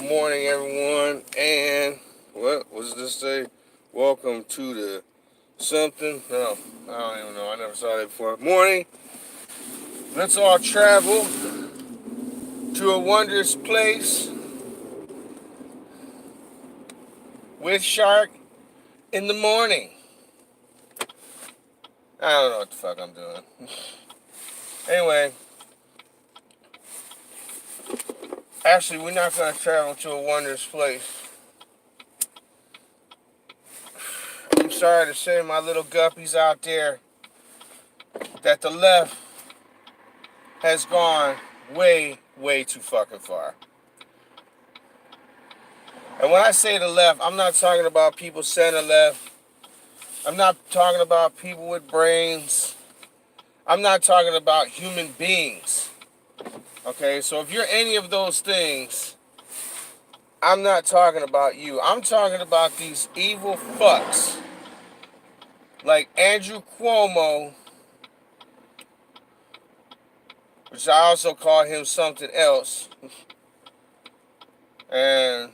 morning, everyone, and what does this say? Welcome to the something. No, I don't even know. I never saw that before. Morning. Let's all travel to a wondrous place with Shark in the morning. I don't know what the fuck I'm doing. Anyway, actually, we're not gonna travel to a wondrous place. I'm sorry to say, my little guppies out there, that the left has gone way, way too fucking far. And when I say the left, I'm not talking about people center left. I'm not talking about people with brains. I'm not talking about human beings. Okay, so if you're any of those things, I'm not talking about you. I'm talking about these evil fucks like Andrew Cuomo, which I also call him something else. And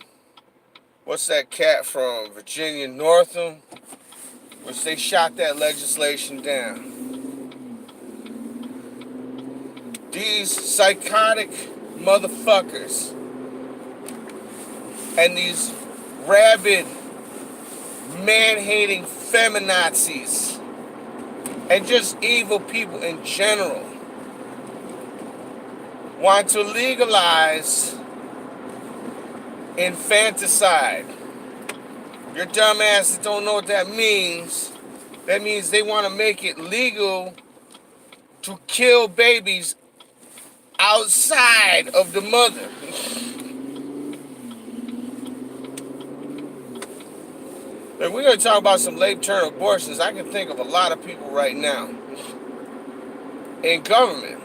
what's that cat from Virginia, Northam, which they shot that legislation down. These psychotic motherfuckers and these rabid, man-hating feminazis and just evil people in general want to legalize infanticide. Your dumbasses don't know what that means. That means they want to make it legal to kill babies outside of the mother. If we're going to talk about some late-term abortions, I can think of a lot of people right now in government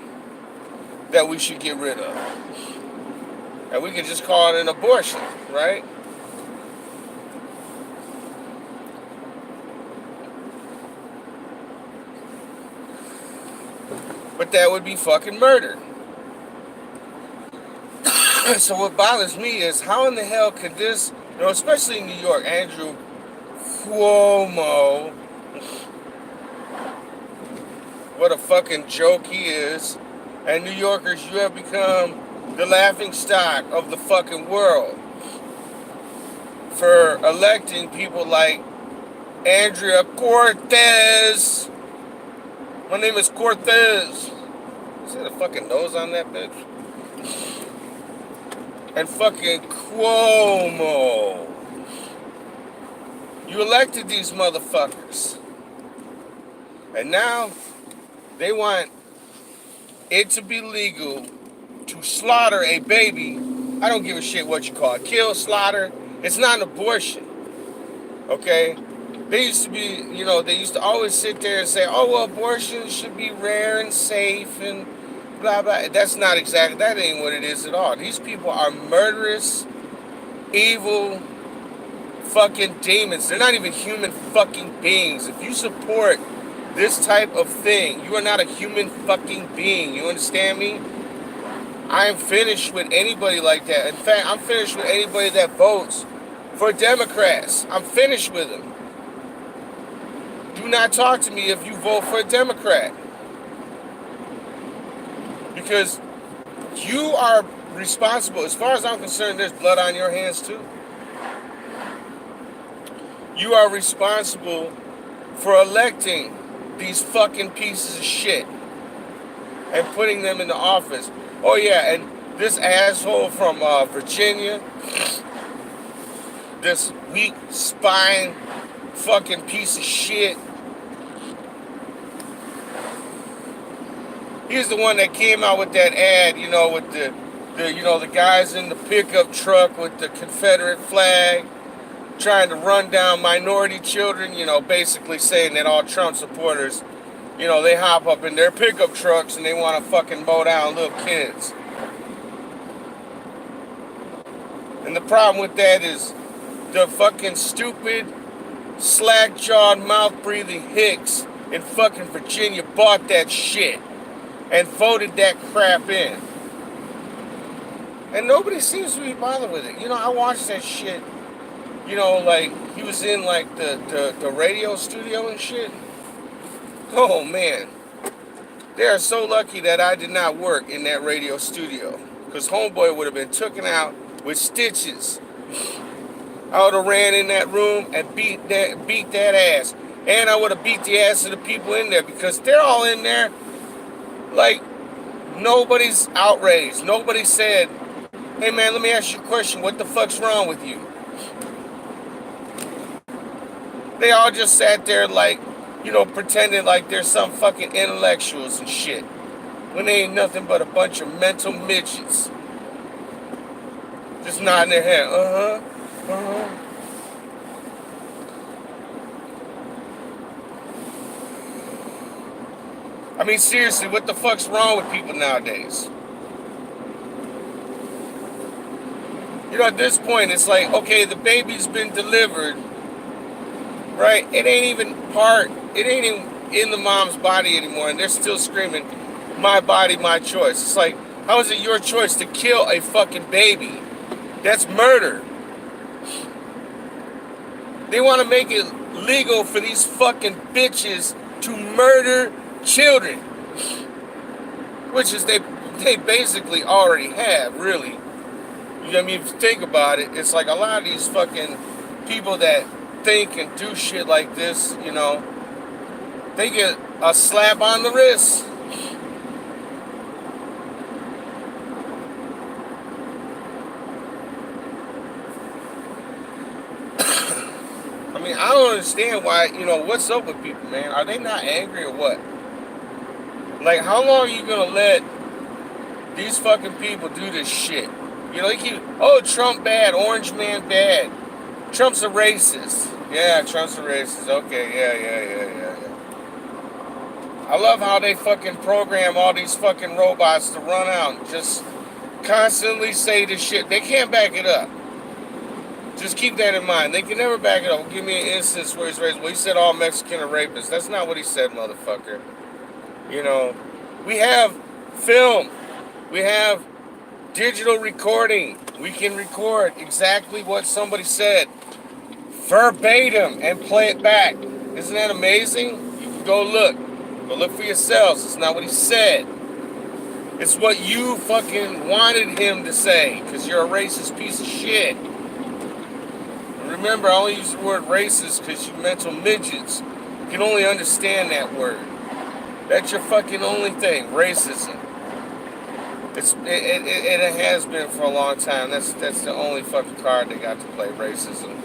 that we should get rid of. And we can just call it an abortion, right? But that would be fucking murder. So what bothers me is how in the hell could this, especially in New York, Andrew Cuomo, what a fucking joke he is. And New Yorkers, you have become the laughing stock of the fucking world for electing people like Andrea Cortez. My name is Cortez. Is there a fucking nose on that bitch? And fucking Cuomo. You elected these motherfuckers. And now they want it to be legal to slaughter a baby. I don't give a shit what you call it. Kill, slaughter. It's not an abortion. Okay? They used to be, they used to always sit there and say, oh, well, abortion should be rare and safe and blah, blah. That's not exactly, that ain't what it is at all. These people are murderous, evil, fucking demons. They're not even human fucking beings. If you support this type of thing, you are not a human fucking being. You understand me? I am finished with anybody like that. In fact, I'm finished with anybody that votes for Democrats. I'm finished with them. Do not talk to me if you vote for a Democrat. Because you are responsible. As far as I'm concerned, there's blood on your hands too. You are responsible for electing these fucking pieces of shit and putting them in the office. Oh yeah, and this asshole from Virginia, this weak spine fucking piece of shit, he's the one that came out with that ad, with the guys in the pickup truck with the Confederate flag trying to run down minority children, basically saying that all Trump supporters, they hop up in their pickup trucks and they want to fucking mow down little kids. And the problem with that is the fucking stupid, slack-jawed, mouth-breathing hicks in fucking Virginia bought that shit and voted that crap in. And nobody seems to be bothered with it. You know, I watched that shit. You know, like he was in like the radio studio and shit. Oh man, they are so lucky that I did not work in that radio studio, because homeboy would have been taken out with stitches. I would have ran in that room and beat that ass, and I would have beat the ass of the people in there, because they're all in there like nobody's outraged. Nobody said, "Hey man, let me ask you a question. What the fuck's wrong with you?" They all just sat there like, you know, pretending like they're some fucking intellectuals and shit, when they ain't nothing but a bunch of mental midgets. Just nodding their head. I mean, seriously, what the fuck's wrong with people nowadays? You know, at this point, it's like, okay, the baby's been delivered, right? It ain't even in the mom's body anymore, and they're still screaming, "My body, my choice." It's like, how is it your choice to kill a fucking baby? That's murder. They want to make it legal for these fucking bitches to murder children, which is they basically already have, really. You know what I mean? If you think about it, it's like a lot of these fucking people that think and do shit like this, you know, they get a slap on the wrist. I mean, I don't understand why, you know, what's up with people, man? Are they not angry or what? Like, how long are you gonna let these fucking people do this shit? You know, they keep, oh, Trump bad, Orange Man bad, Trump's a racist. Yeah, Trump's a racist. Okay, yeah. I love how they fucking program all these fucking robots to run out and just constantly say this shit. They can't back it up. Just keep that in mind. They can never back it up. Give me an instance where he's raised. Well, he said all Mexican are rapists. That's not what he said, motherfucker. You know, we have film. We have digital recording. We can record exactly what somebody said verbatim and play it back. Isn't that amazing? You can go look. Go look for yourselves. It's not what he said. It's what you fucking wanted him to say, because you're a racist piece of shit. Remember, I only use the word racist because you mental midgets can only understand that word. That's your fucking only thing, racism. It has been for a long time. That's the only fucking card they got to play, racism.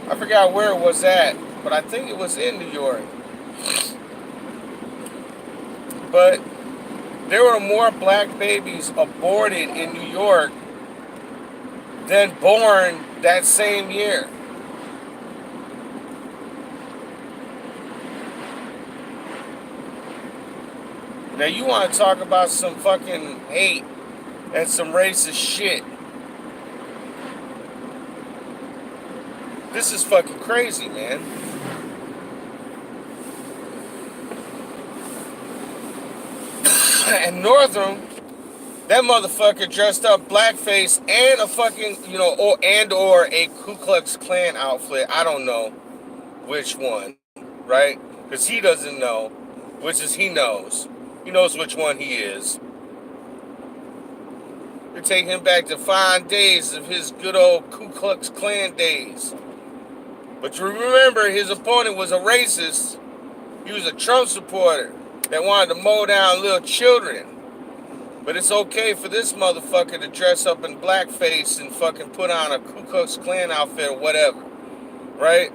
I forgot where it was at, but I think it was in New York. But there were more black babies aborted in New York than born that same year. Now you want to talk about some fucking hate and some racist shit. This is fucking crazy, man. And Northam, that motherfucker dressed up blackface and a fucking, you know, or a Ku Klux Klan outfit. I don't know which one, right? Because he doesn't know, which is he knows. He knows which one he is. They take him back to fine days of his good old Ku Klux Klan days. But you remember, his opponent was a racist. He was a Trump supporter that wanted to mow down little children. But it's okay for this motherfucker to dress up in blackface and fucking put on a Ku Klux Klan outfit or whatever, right?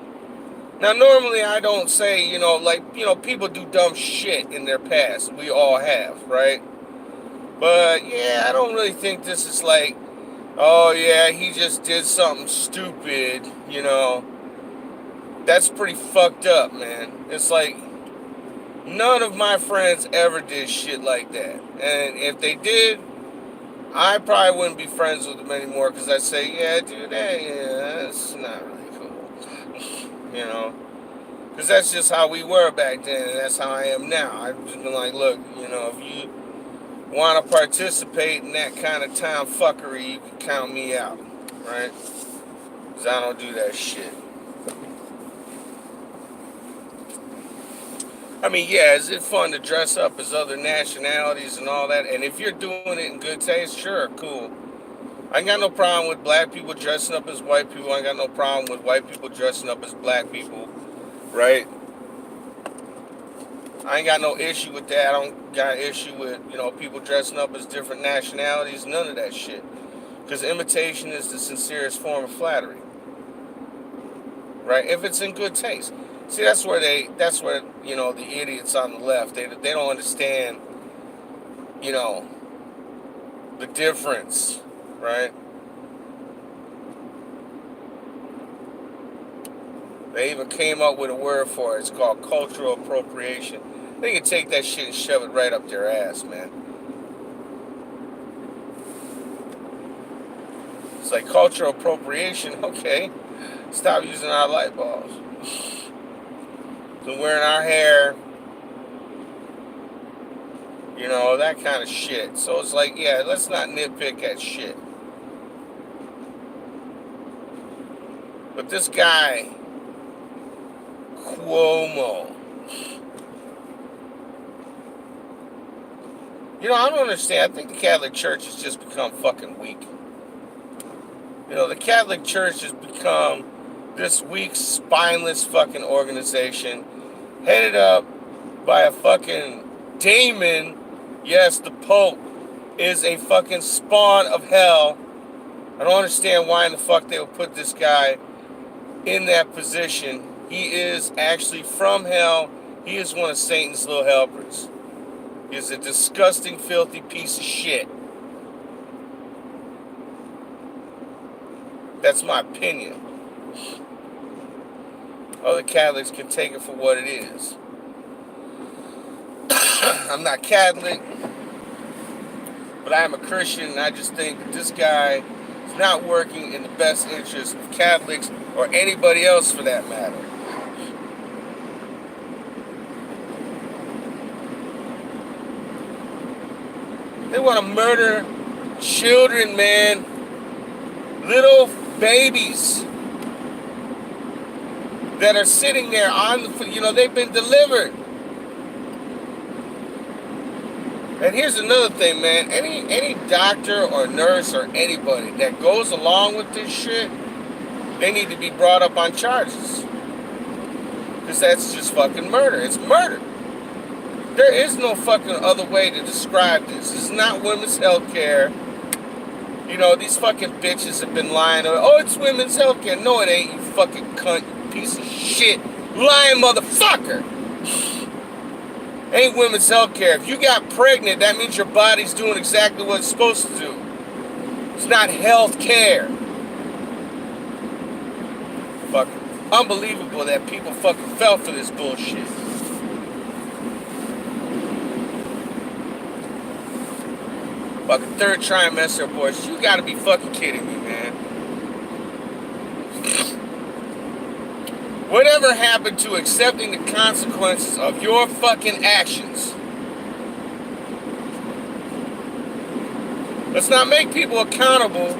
Now, normally I don't say, you know, like, you know, people do dumb shit in their past. We all have, right? But, yeah, I don't really think this is like, oh, yeah, he just did something stupid, you know. That's pretty fucked up, man. It's like, none of my friends ever did shit like that. And if they did, I probably wouldn't be friends with them anymore, because I'd say, yeah, dude, that's not really cool. You know? Because that's just how we were back then, and that's how I am now. I've just been like, look, you know, if you want to participate in that kind of time fuckery, you can count me out, right? Because I don't do that shit. I mean, yeah, is it fun to dress up as other nationalities and all that? And if you're doing it in good taste, sure, cool. I ain't got no problem with black people dressing up as white people. I ain't got no problem with white people dressing up as black people, right? I ain't got no issue with that. I don't got issue with, you know, people dressing up as different nationalities. None of that shit. Because imitation is the sincerest form of flattery, right? If it's in good taste. See, that's where you know, the idiots on the left, they don't understand, you know, the difference, right? They even came up with a word for it. It's called cultural appropriation. They can take that shit and shove it right up their ass, man. It's like cultural appropriation. Okay, stop using our light bulbs. So wearing our hair, you know, that kind of shit. So it's like, yeah, let's not nitpick at shit. But this guy, Cuomo, you know, I don't understand. I think the Catholic Church has just become fucking weak. You know, the Catholic Church has become this weak, spineless fucking organization headed up by a fucking daemon. Yes, the Pope is a fucking spawn of hell. I don't understand why in the fuck they would put this guy in that position. He is actually from hell. He is one of Satan's little helpers. He is a disgusting, filthy piece of shit. That's my opinion. Other Catholics can take it for what it is. I'm not Catholic, but I am a Christian, and I just think that this guy is not working in the best interest of Catholics or anybody else for that matter. They want to murder children, man. Little babies that are sitting there on the, you know, they've been delivered. And here's another thing, man. Any doctor or nurse or anybody that goes along with this shit, they need to be brought up on charges. Because that's just fucking murder. It's murder. There is no fucking other way to describe this. This is not women's health care. You know, these fucking bitches have been lying. Oh, it's women's health care. No, it ain't, you fucking cunt, you piece of shit. Lying motherfucker. Ain't women's health care. If you got pregnant, that means your body's doing exactly what it's supposed to do. It's not health care. Fucking unbelievable that people fucking fell for this bullshit. Fucking third trimester abortion. You gotta be fucking kidding me, man. Whatever happened to accepting the consequences of your fucking actions? Let's not make people accountable.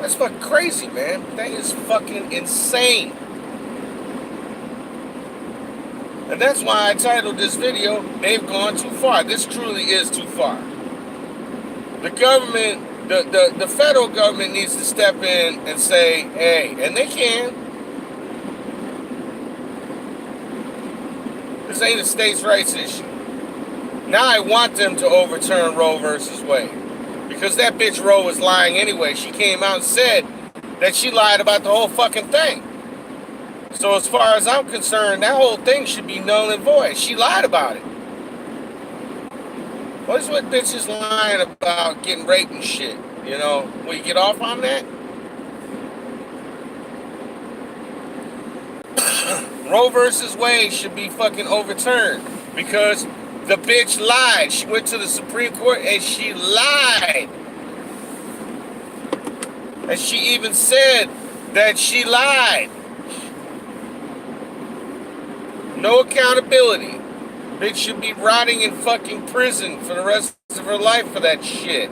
That's fucking crazy, man. That is fucking insane. And that's why I titled this video, They've Gone Too Far. This truly is too far. The government, the federal government needs to step in and say, hey, and they can. This ain't a states' rights issue. Now I want them to overturn Roe versus Wade. Because that bitch Roe was lying anyway. She came out and said that she lied about the whole fucking thing. So as far as I'm concerned, that whole thing should be null and void. She lied about it. What is what bitches lying about getting raped and shit? You know, will you get off on that? Roe versus Wade should be fucking overturned. Because The bitch lied. She went to the Supreme Court and she lied. And she even said that she lied. No accountability. Bitch should be rotting in fucking prison for the rest of her life for that shit.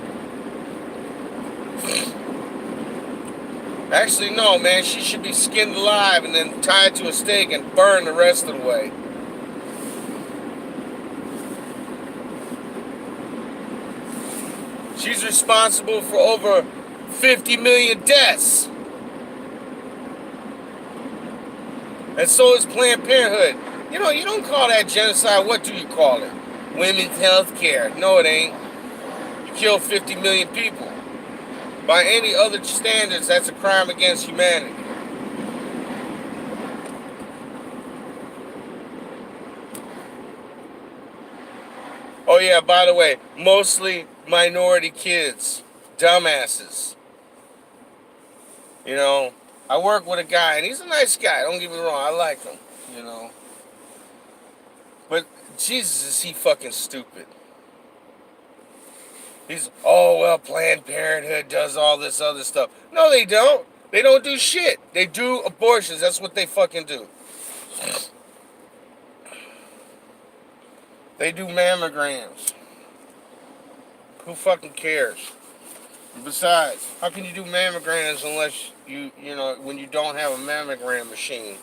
Actually, no, man. She should be skinned alive and then tied to a stake and burned the rest of the way. She's responsible for over 50 million deaths. And so is Planned Parenthood. You know, you don't call that genocide. What do you call it? Women's health care. No, it ain't. You kill 50 million people. By any other standards, that's a crime against humanity. Oh yeah, by the way, mostly minority kids. Dumbasses. You know, I work with a guy, and he's a nice guy. Don't get me wrong. I like him, you know. But Jesus, is he fucking stupid. He's, oh, well, Planned Parenthood does all this other stuff. No, they don't. They don't do shit. They do abortions. That's what they fucking do. They do mammograms. Who fucking cares? Besides, how can you do mammograms unless you know, when you don't have a mammogram machine?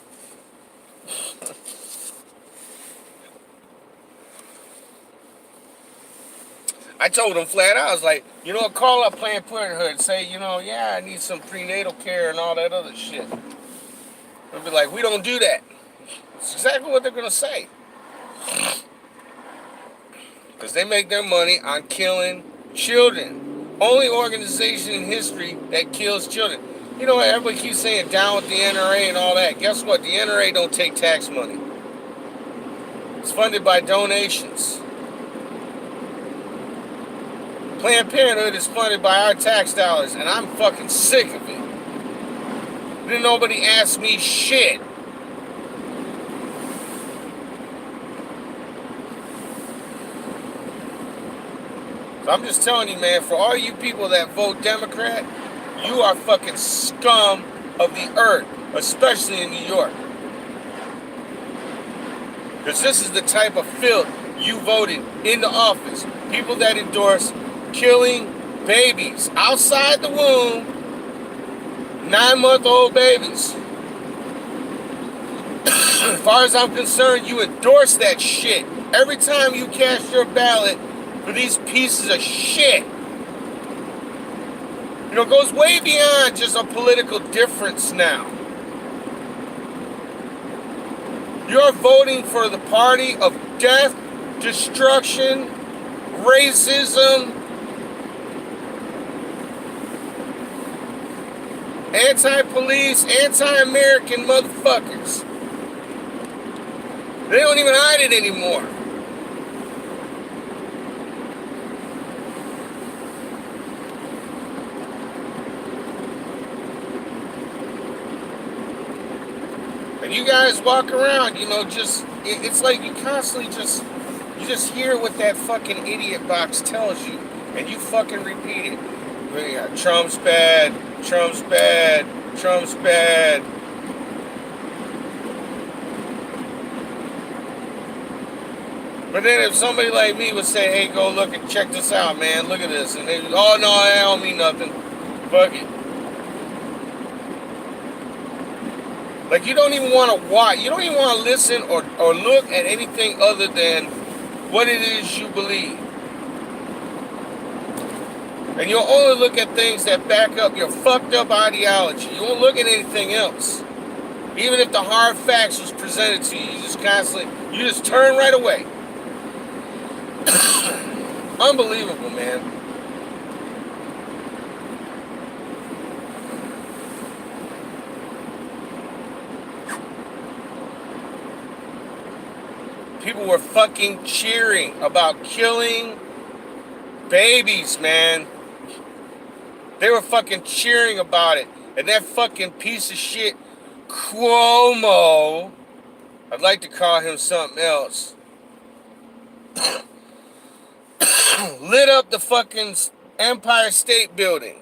I told him flat out, I was like, you know, call up Planned Parenthood and say, you know, yeah, I need some prenatal care and all that other shit. They'll be like, we don't do that. It's exactly what they're going to say. Because they make their money on killing children. Only organization in history that kills children. You know what, everybody keeps saying down with the NRA and all that. Guess what? The NRA don't take tax money. It's funded by donations. Planned Parenthood is funded by our tax dollars, and I'm fucking sick of it. Then nobody asks me shit. So I'm just telling you, man, for all you people that vote Democrat, you are fucking scum of the earth, especially in New York. Because this is the type of filth you voted into office. People that endorse killing babies outside the womb, 9-month-old babies. As far as I'm concerned, you endorse that shit every time you cast your ballot for these pieces of shit. You know, it goes way beyond just a political difference now. You're voting for the party of death, destruction, racism, anti-police, anti-American motherfuckers. They don't even hide it anymore. And you guys walk around, you know, just, it's like you constantly just, you just hear what that fucking idiot box tells you, and you fucking repeat it. Yeah, Trump's bad, Trump's bad, Trump's bad. But then if somebody like me would say, hey, go look and check this out, man, look at this. And they, oh, no, I don't mean nothing. Fuck it. Like, you don't even want to watch, you don't even want to listen or look at anything other than what it is you believe. And you'll only look at things that back up your fucked up ideology. You won't look at anything else. Even if the hard facts was presented to you, you just constantly, you just turn right away. Unbelievable, man. People were fucking cheering about killing babies, man. They were fucking cheering about it. And that fucking piece of shit, Cuomo, I'd like to call him something else. lit up the fucking Empire State Building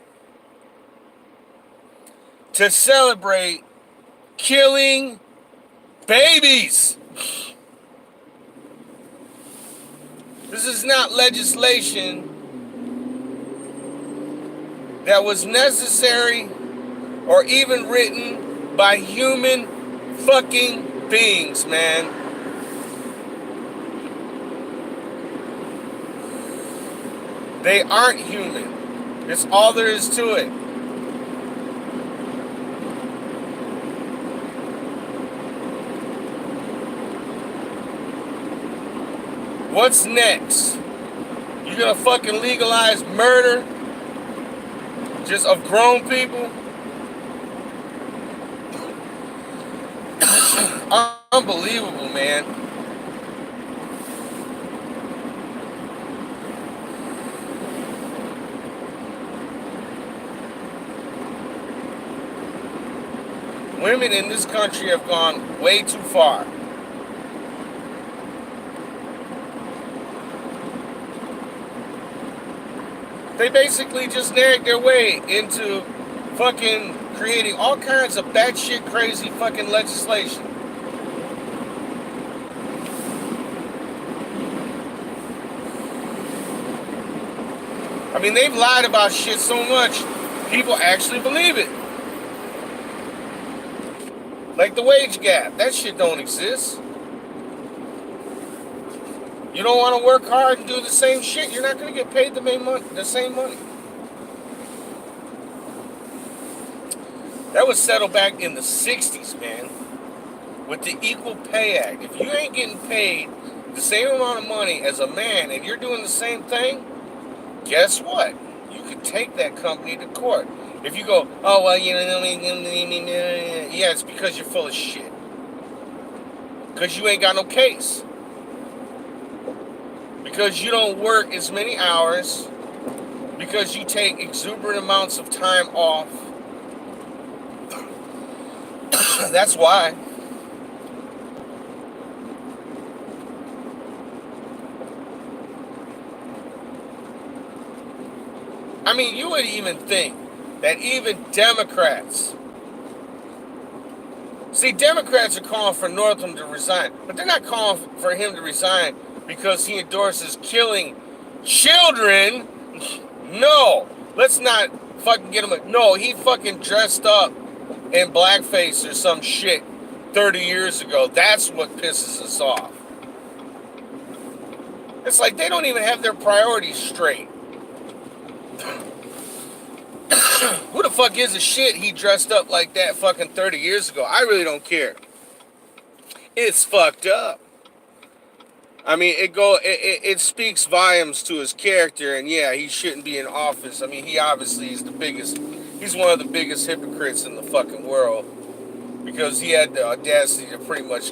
to celebrate killing babies. This is not legislation that was necessary or even written by human fucking beings, man. They aren't human. That's all there is to it. What's next? You gonna fucking legalize murder? Just of grown people? Unbelievable, man. Women in this country have gone way too far. They basically just nagged their way into fucking creating all kinds of batshit crazy fucking legislation. I mean, they've lied about shit so much, people actually believe it. Like the wage gap, that shit don't exist. You don't want to work hard and do the same shit, you're not going to get paid the same money. That was settled back in the 60s, man, with the Equal Pay Act. If you ain't getting paid the same amount of money as a man and you're doing the same thing, guess what? You could take that company to court. If you go, oh, well, you know, yeah, it's because you're full of shit. Because you ain't got no case. Because you don't work as many hours. Because you take exuberant amounts of time off. That's why. I mean, you would even think that even Democrats... See, Democrats are calling for Northam to resign. But they're not calling for him to resign because he endorses killing children. No. Let's not fucking get him... No, he fucking dressed up in blackface or some shit 30 years ago. That's what pisses us off. It's like they don't even have their priorities straight. Who the fuck gives a shit he dressed up like that fucking 30 years ago? I really don't care. It's fucked up. I mean, it speaks volumes to his character, and yeah, he shouldn't be in office. I mean, he obviously is he's one of the biggest hypocrites in the fucking world, because he had the audacity to pretty much,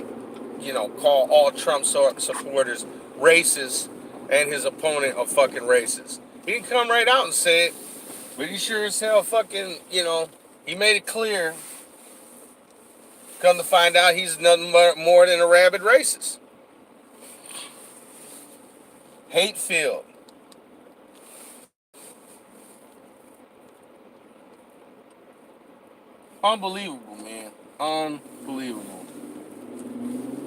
you know, call all Trump supporters racist and his opponent a fucking racist. He didn't come right out and say it, but he sure as hell fucking, you know, he made it clear. Come to find out, he's nothing more than a rabid racist. Hate-filled. Unbelievable, man. Unbelievable.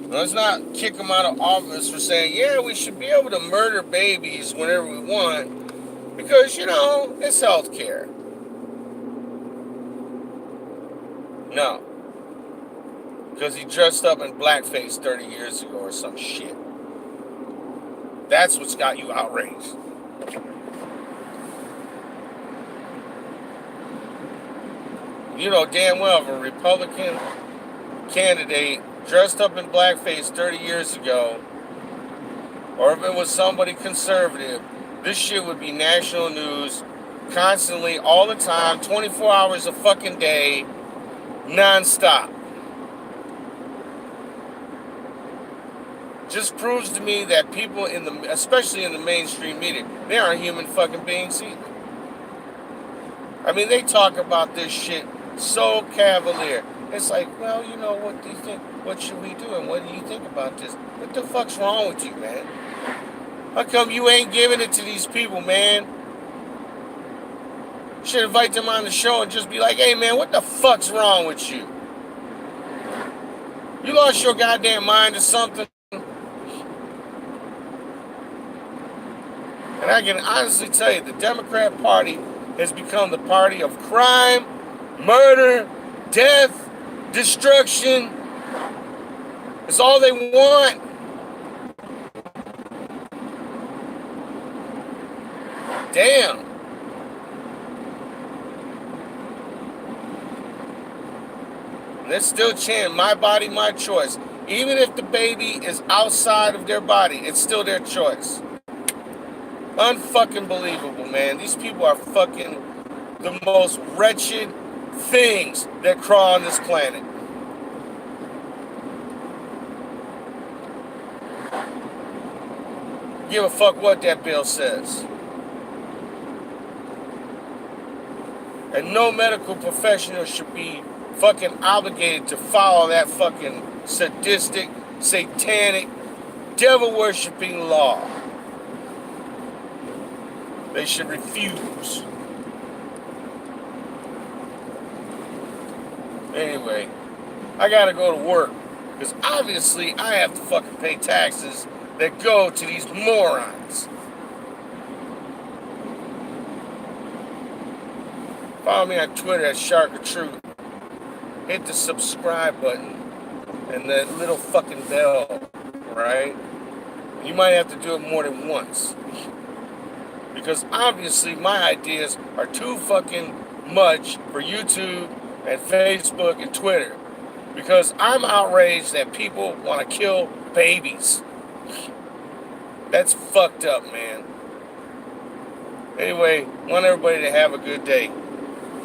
Let's not kick him out of office for saying, yeah, we should be able to murder babies whenever we want, because, you know, it's health care. No. Because he dressed up in blackface 30 years ago or some shit. That's what's got you outraged. You know damn well if a Republican candidate dressed up in blackface 30 years ago, or if it was somebody conservative, this shit would be national news constantly, all the time, 24 hours a fucking day, non-stop. Just proves to me that people especially in the mainstream media, they aren't human fucking beings either. I mean, they talk about this shit so cavalier. It's like, well, you know, what do you think? What should we do? And what do you think about this? What the fuck's wrong with you, man? How come you ain't giving it to these people, man? You should invite them on the show and just be like, hey, man, what the fuck's wrong with you? You lost your goddamn mind or something? And I can honestly tell you, the Democrat Party has become the party of crime, murder, death, destruction. It's all they want. Damn. And they're still chanting, my body, my choice. Even if the baby is outside of their body, it's still their choice. Unfucking believable, man. These people are fucking the most wretched things that crawl on this planet. Give a fuck what that bill says. And no medical professional should be fucking obligated to follow that fucking sadistic, satanic, devil-worshipping law. They should refuse. Anyway, I gotta go to work. Because obviously I have to fucking pay taxes that go to these morons. Follow me on Twitter at Shark of Truth. Hit the subscribe button and that little fucking bell, right? You might have to do it more than once. Because obviously my ideas are too fucking much for YouTube and Facebook and Twitter. Because I'm outraged that people want to kill babies. That's fucked up, man. Anyway, want everybody to have a good day.